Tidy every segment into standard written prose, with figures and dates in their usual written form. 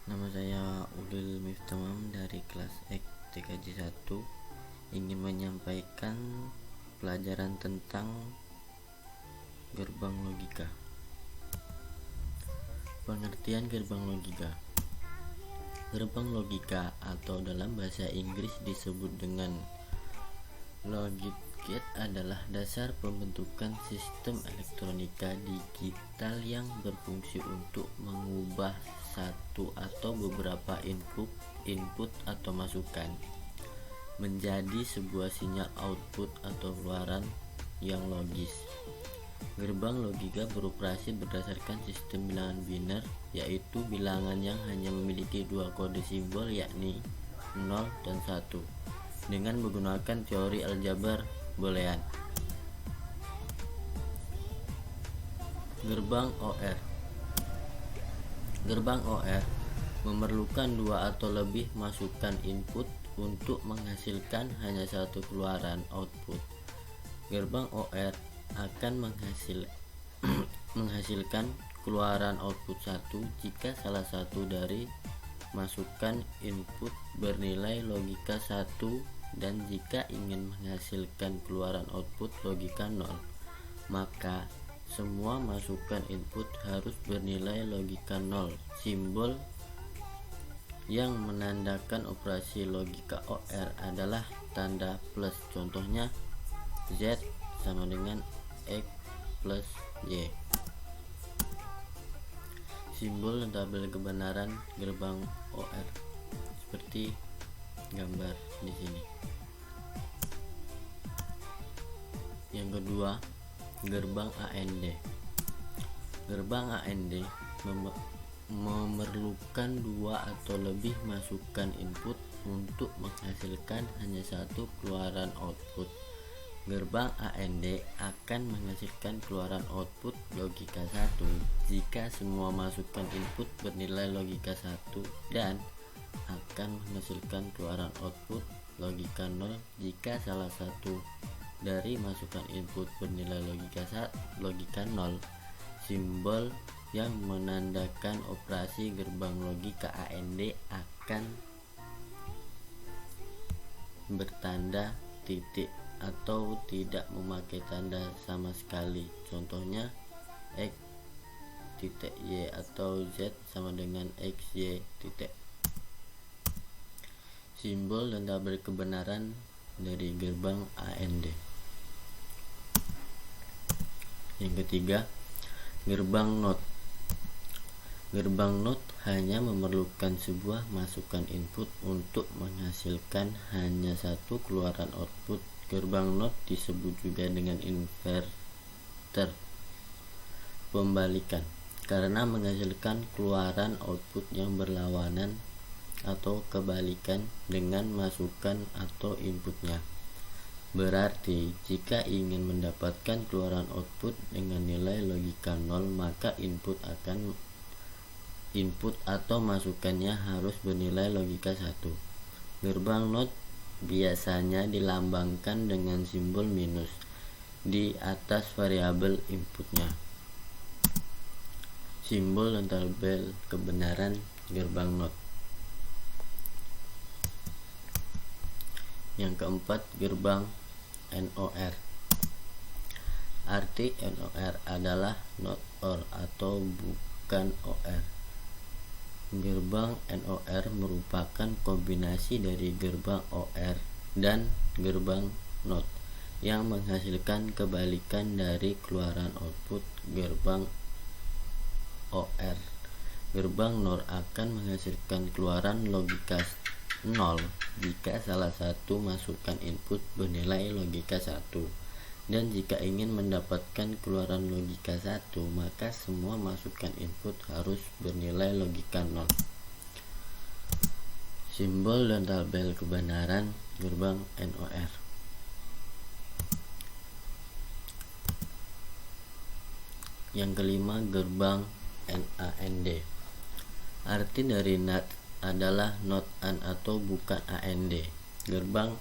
Nama saya Ulil Miftamam dari kelas X TKJ 1, ingin menyampaikan pelajaran tentang gerbang logika. Pengertian gerbang logika. Gerbang logika atau dalam bahasa Inggris disebut dengan logic gate adalah dasar pembentukan sistem elektronika digital yang berfungsi untuk mengubah satu atau beberapa input atau masukan menjadi sebuah sinyal output atau keluaran yang logis. Gerbang logika beroperasi berdasarkan sistem bilangan biner, yaitu bilangan yang hanya memiliki dua kode simbol, yakni 0 dan 1, dengan menggunakan teori aljabar boolean. Gerbang OR. Gerbang OR memerlukan dua atau lebih masukan input untuk menghasilkan hanya satu keluaran output. Gerbang OR akan menghasilkan keluaran output 1 jika salah satu dari masukan input bernilai logika 1 dan jika ingin menghasilkan keluaran output logika 0, maka semua masukan input harus bernilai logika 0. Simbol yang menandakan operasi logika OR adalah tanda plus. Contohnya Z sama dengan X plus Y. Simbol tabel kebenaran gerbang OR seperti gambar di sini. Yang kedua, gerbang AND. Gerbang AND memerlukan dua atau lebih masukan input untuk menghasilkan hanya satu keluaran output. Gerbang AND akan menghasilkan keluaran output logika 1 jika semua masukan input bernilai logika 1 dan akan menghasilkan keluaran output logika 0 jika salah satu dari masukan input bernilai logika 0. Simbol yang menandakan operasi gerbang logika AND akan bertanda titik atau tidak memakai tanda sama sekali. Contohnya X titik Y atau Z sama dengan XY titik. Simbol dan tabel kebenaran dari gerbang AND. Yang ketiga, gerbang NOT. Gerbang NOT hanya memerlukan sebuah masukan input untuk menghasilkan hanya satu keluaran output. Gerbang NOT disebut juga dengan inverter pembalikan karena menghasilkan keluaran output yang berlawanan atau kebalikan dengan masukan atau inputnya. Berarti jika ingin mendapatkan keluaran output dengan nilai logika 0, maka input atau masukannya harus bernilai logika 1. Gerbang NOT biasanya dilambangkan dengan simbol minus di atas variabel inputnya. Simbol dan tabel kebenaran gerbang NOT. Yang keempat, gerbang NOR. Arti NOR adalah not or atau bukan OR. Gerbang NOR merupakan kombinasi dari gerbang OR dan gerbang NOT yang menghasilkan kebalikan dari keluaran output gerbang OR. Gerbang NOR akan menghasilkan keluaran logika 0 jika salah satu masukan input bernilai logika 1, dan jika ingin mendapatkan keluaran logika 1, maka semua masukan input harus bernilai logika 0. Simbol dan tabel kebenaran gerbang NOR. Yang kelima, gerbang NAND. Arti dari NAND adalah not and atau bukan AND. Gerbang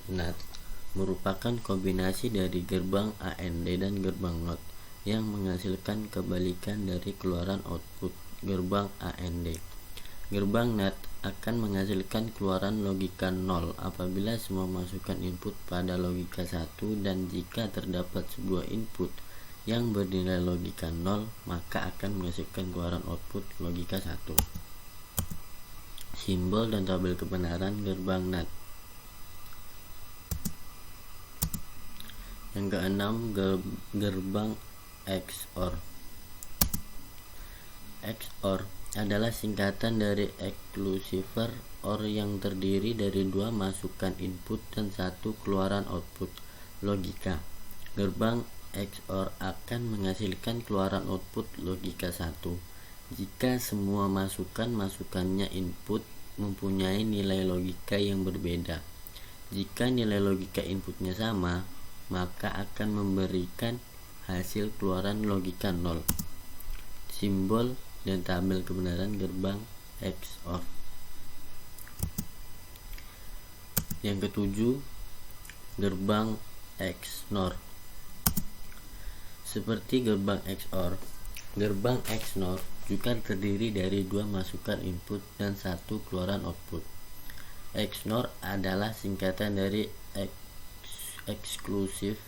NAND merupakan kombinasi dari gerbang AND dan gerbang NOT yang menghasilkan kebalikan dari keluaran output gerbang AND. Gerbang NAND akan menghasilkan keluaran logika 0 apabila semua masukan input pada logika 1 dan jika terdapat sebuah input yang bernilai logika 0 maka akan menghasilkan keluaran output logika 1. Simbol dan tabel kebenaran gerbang NAND. Yang keenam, gerbang XOR. XOR adalah singkatan dari exclusive OR yang terdiri dari dua masukan input dan satu keluaran output logika. Gerbang XOR akan menghasilkan keluaran output logika 1 jika semua masukannya input mempunyai nilai logika yang berbeda. Jika nilai logika inputnya sama, maka akan memberikan hasil keluaran logika 0. Simbol dan tabel kebenaran gerbang XOR. Yang ketujuh, gerbang XNOR. Seperti gerbang XOR, gerbang XNOR juga terdiri dari dua masukan input dan satu keluaran output. XNOR adalah singkatan dari exclusive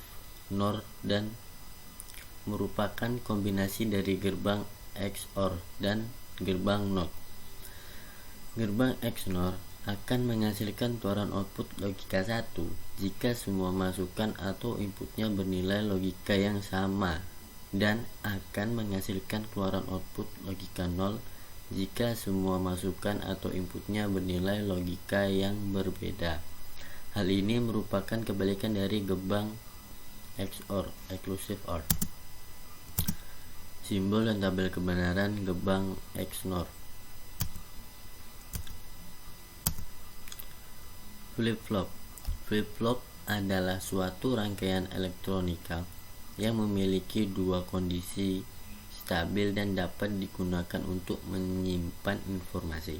NOR dan merupakan kombinasi dari gerbang XOR dan gerbang NOT. Gerbang XNOR akan menghasilkan keluaran output logika 1 jika semua masukan atau inputnya bernilai logika yang sama dan akan menghasilkan keluaran output logika 0 jika semua masukan atau inputnya bernilai logika yang berbeda. Hal ini merupakan kebalikan dari gerbang XOR, exclusive OR. Simbol dan tabel kebenaran gerbang XNOR. Flip-flop. Flip-flop adalah suatu rangkaian elektronika yang memiliki dua kondisi stabil dan dapat digunakan untuk menyimpan informasi.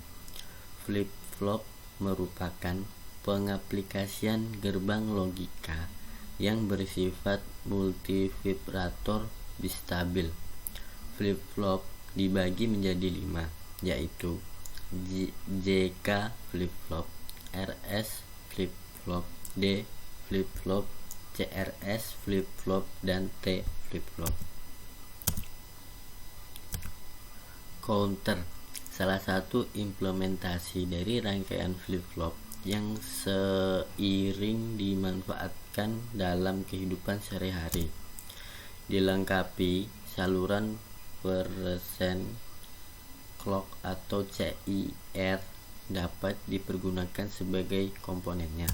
Flip-flop merupakan pengaplikasian gerbang logika yang bersifat multivibrator bistabil. Flip-flop dibagi menjadi 5, yaitu JK flip-flop, RS flip-flop, D flip-flop, CRS flip-flop, dan T flip-flop. Counter, salah satu implementasi dari rangkaian flip-flop yang seiring dimanfaatkan dalam kehidupan sehari-hari. Dilengkapi saluran persen clock atau CIR dapat dipergunakan sebagai komponennya.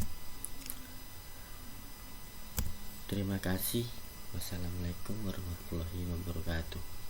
Terima kasih. Wassalamualaikum warahmatullahi wabarakatuh.